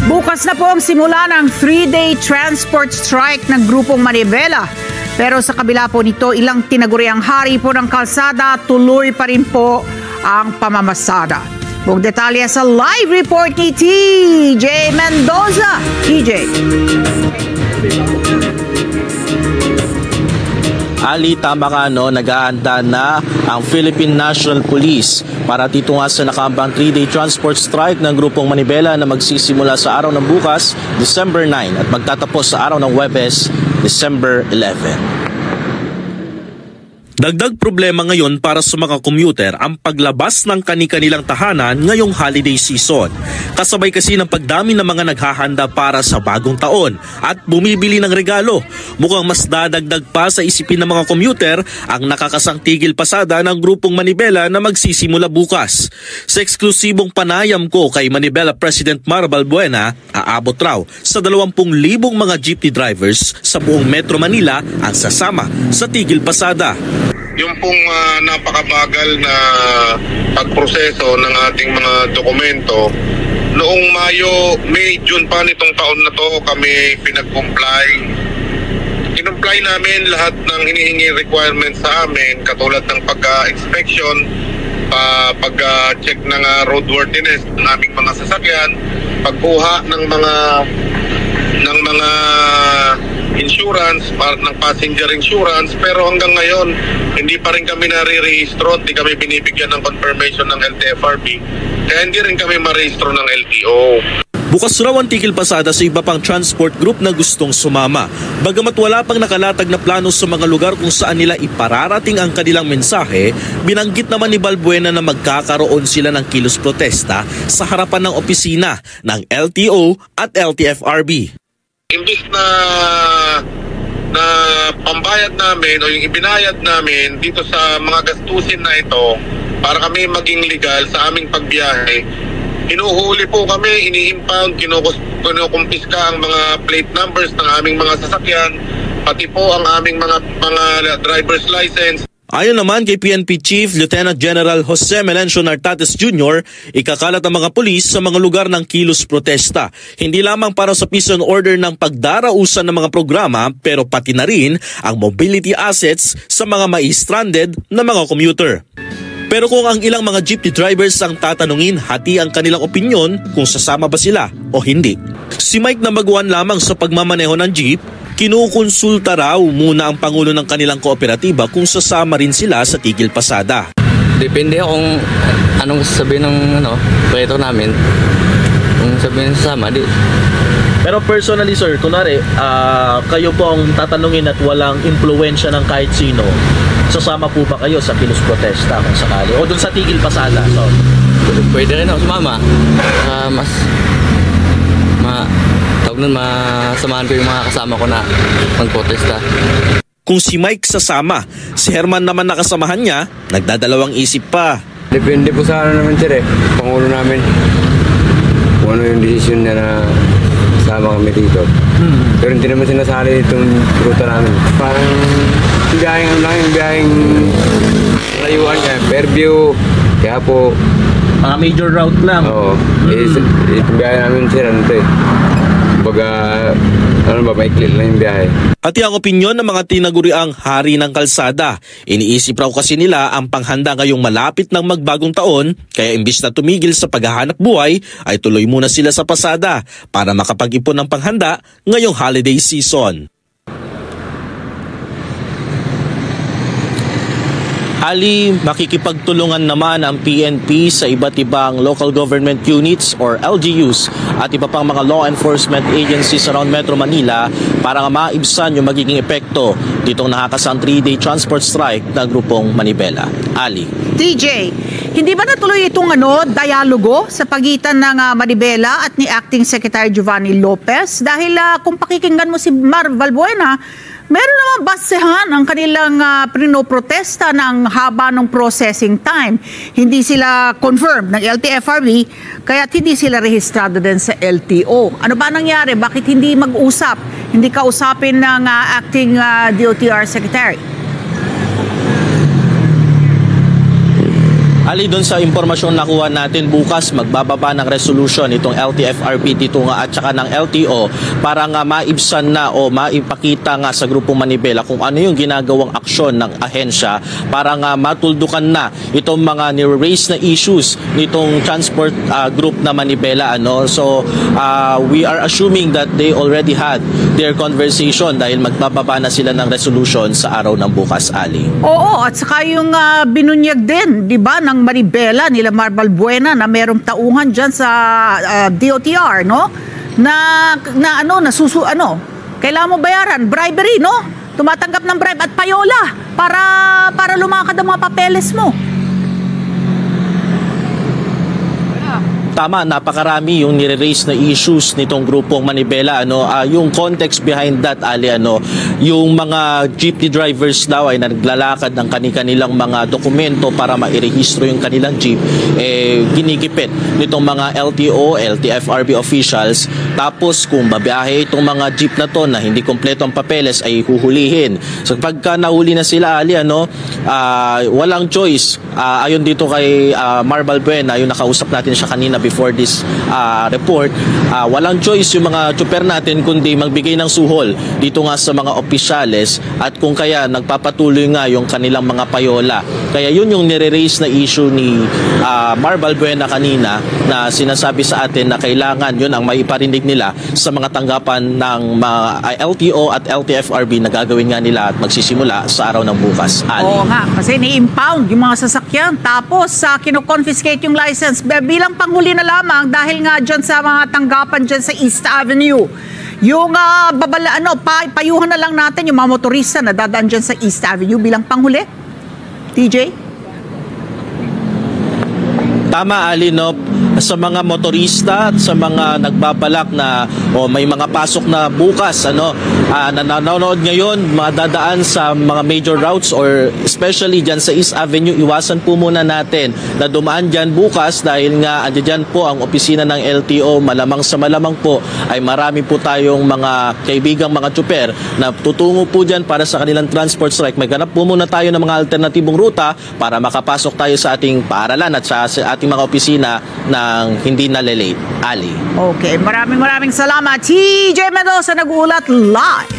Bukas na po ang simula ng 3-day transport strike ng grupong Manibela. Pero sa kabila po nito, ilang tinaguriang hari po ng kalsada, tuloy pa rin po ang pamamasada. Buong detalye sa live report ni TJ Mendoza. TJ. Ali, tama ka, no? Nag-aanda na ang Philippine National Police para titunga sa nakambang 3-day transport strike ng grupong Manibela na magsisimula sa araw ng bukas, December 9 at magtatapos sa araw ng Huwebes, December 11. Dagdag problema ngayon para sa mga commuter ang paglabas ng kani-kanilang tahanan ngayong holiday season. Kasabay kasi ng pagdami ng mga naghahanda para sa bagong taon at bumibili ng regalo. Mukhang mas dadagdag pa sa isipin ng mga commuter ang nakakasang tigil pasada ng grupong Manibela na magsisimula bukas. Sa eksklusibong panayam ko kay Manibela President Mar Balbuena, aabot raw sa 20,000 mga jeepney drivers sa buong Metro Manila ang sasama sa tigil pasada. Yung pong napakabagal na pagproseso ng ating mga dokumento, noong May, June pa nitong taon na to kami pinag-comply. Kinumply namin lahat ng hinihingi requirements sa amin, katulad ng pag-inspection, pag-check ng roadworthiness ng aming mga sasakyan, pagkuha ng mga insurance, ng passenger insurance, pero hanggang ngayon hindi pa rin kami nare-rehistro, hindi kami binibigyan ng confirmation ng LTFRB, kaya hindi rin kami marehistro ng LTO. Bukas raw ang tigil pasada sa iba pang transport group na gustong sumama. Bagamat wala pang nakalatag na plano sa mga lugar kung saan nila ipararating ang kanilang mensahe, binanggit naman ni Balbuena na magkakaroon sila ng kilos protesta sa harapan ng opisina ng LTO at LTFRB. Imbis na pambayad namin o yung ibinayad namin dito sa mga gastusin na ito para kami maging legal sa aming pagbiyahe, hinuhuli po kami, ini-impound, kinukumpiska ang mga plate numbers ng aming mga sasakyan, pati po ang aming mga driver's license. Ayon naman kay PNP Chief Lieutenant General Jose Melencio Nartates Jr., ikakalat ang mga pulis sa mga lugar ng kilos protesta. Hindi lamang para sa peace and order ng pagdarausan ng mga programa, pero pati na rin ang mobility assets sa mga mai-stranded na mga commuter. Pero kung ang ilang mga jeepney drivers ang tatanungin, hati ang kanilang opinyon kung sasama ba sila o hindi. Si Mike na baguhan lamang sa pagmamaneho ng jeep, kinukonsulta raw muna ang pangulo ng kanilang kooperatiba kung sasama rin sila sa tigil pasada. Depende kung anong sabihin ng proyekto namin. Kung sabihin sasama, di. Pero personally sir, kunwari, kayo po ang tatanungin at walang impluwensya ng kahit sino, sasama po ba kayo sa kilos protesta kung sakali? O dun sa tigil pasada? So, pwede rin ako sumama. Masamahan ko yung mga kasama ko na magprotesta. Kung si Mike sasama, si Herman naman nakasamahan niya, nagdadalawang isip pa. Depende po sa naman sir Pangulo namin. Kung ano yung desisyon niya na sama kami dito. Pero hindi naman sinasali itong ruta namin. Parang biyaheng layuan niya. Fairview, kaya po. Mga major route lang. Oo. Ito biyahe namin sir, maiklit lang yung biyahe. Pati ang opinyon ng mga tinaguriang hari ng kalsada. Iniisip raw kasi nila ang panghanda ngayong malapit ng magbagong taon, kaya imbis na tumigil sa paghahanap buhay, ay tuloy muna sila sa pasada para makapag-ipon ng panghanda ngayong holiday season. Ali, makikipagtulungan naman ang PNP sa iba't ibang local government units or LGUs at iba pang mga law enforcement agencies around Metro Manila para maibsan yung magiging epekto ditong nakakasang 3-day transport strike ng grupong Manibela. Ali. TJ, hindi ba natuloy itong dialogo sa pagitan ng Manibela at ni Acting Secretary Giovanni Lopez? Dahil kung pakikinggan mo si Mar Balbuena, meron naman basehan ang kanilang prinoprotesta ng haba ng processing time. Hindi sila confirmed ng LTFRB, kaya hindi sila rehistrado din sa LTO. Ano ba nangyari? Bakit hindi mag-usap? Hindi kausapin ng Acting DOTR Secretary? Ali, doon sa impormasyon nakuha natin, bukas magbababa ng resolution itong LTFRB dito nga at saka ng LTO para nga maibsan na o maipakita nga sa Grupong Manibela kung ano yung ginagawang aksyon ng ahensya para nga matuldukan na itong mga ni-raise na issues nitong transport group na Manibela. So we are assuming that they already had their conversation dahil magbababa na sila ng resolution sa araw ng bukas, Ali. Oo, at saka yung binunyag din, di ba, ng Manibela, nila Mar Balbuena, na merong tauhan dyan sa DOTR, no? Kailangan mo bayaran, bribery, no? Tumatanggap ng bribe at payola para lumakad ang mga papeles mo. Tama, napakarami yung nire-raise na issues nitong Grupong Manibela. Yung context behind that, Ali, yung mga jeepney drivers daw ay naglalakad ng kanilang mga dokumento para mairehistro yung kanilang jeep, ginigipit nitong mga LTO, LTFRB officials. Tapos kung babiyahe itong mga jeep na to na hindi kompleto ang papeles, ay huhulihin. So pagka nahuli na sila, Ali, walang choice. Ayon dito kay Mar Balbuena, yung nakausap natin siya kanina before this report, walang choice yung mga tsuper natin kundi magbigay ng suhol dito nga sa mga opisyales at kung kaya nagpapatuloy nga yung kanilang mga payola. Kaya yun yung nire-raise na issue ni Mar Balbuena kanina na sinasabi sa atin na kailangan yun ang maiparinig nila sa mga tanggapan ng LTO at LTFRB na gagawin nga nila at magsisimula sa araw ng bukas. Ali. Oo nga, kasi ni-impound yung mga sasakyan tapos kino-confiscate yung license bilang panghuli na lamang dahil nga dyan sa mga tanggapan dyan sa East Avenue. Yung payuhan na lang natin yung mga motorista na dadaan dyan sa East Avenue bilang panghuli. TJ? Tama, Ali, no? Sa mga motorista at sa mga nagbabalak na may mga pasok na bukas, na nanonood ngayon, dadaan sa mga major routes or especially dyan sa East Avenue, iwasan po muna natin na dumaan dyan bukas dahil nga andyan po ang opisina ng LTO. Malamang sa malamang po ay marami po tayong mga kaibigang mga tsuper na tutungo po dyan para sa kanilang transport strike. May ganap po muna tayo ng mga alternatibong ruta para makapasok tayo sa ating paaralan at sa ating mga opisina ng hindi nalilate. Ali. Okay, maraming salamat. TJ Mendoza nag-uulat live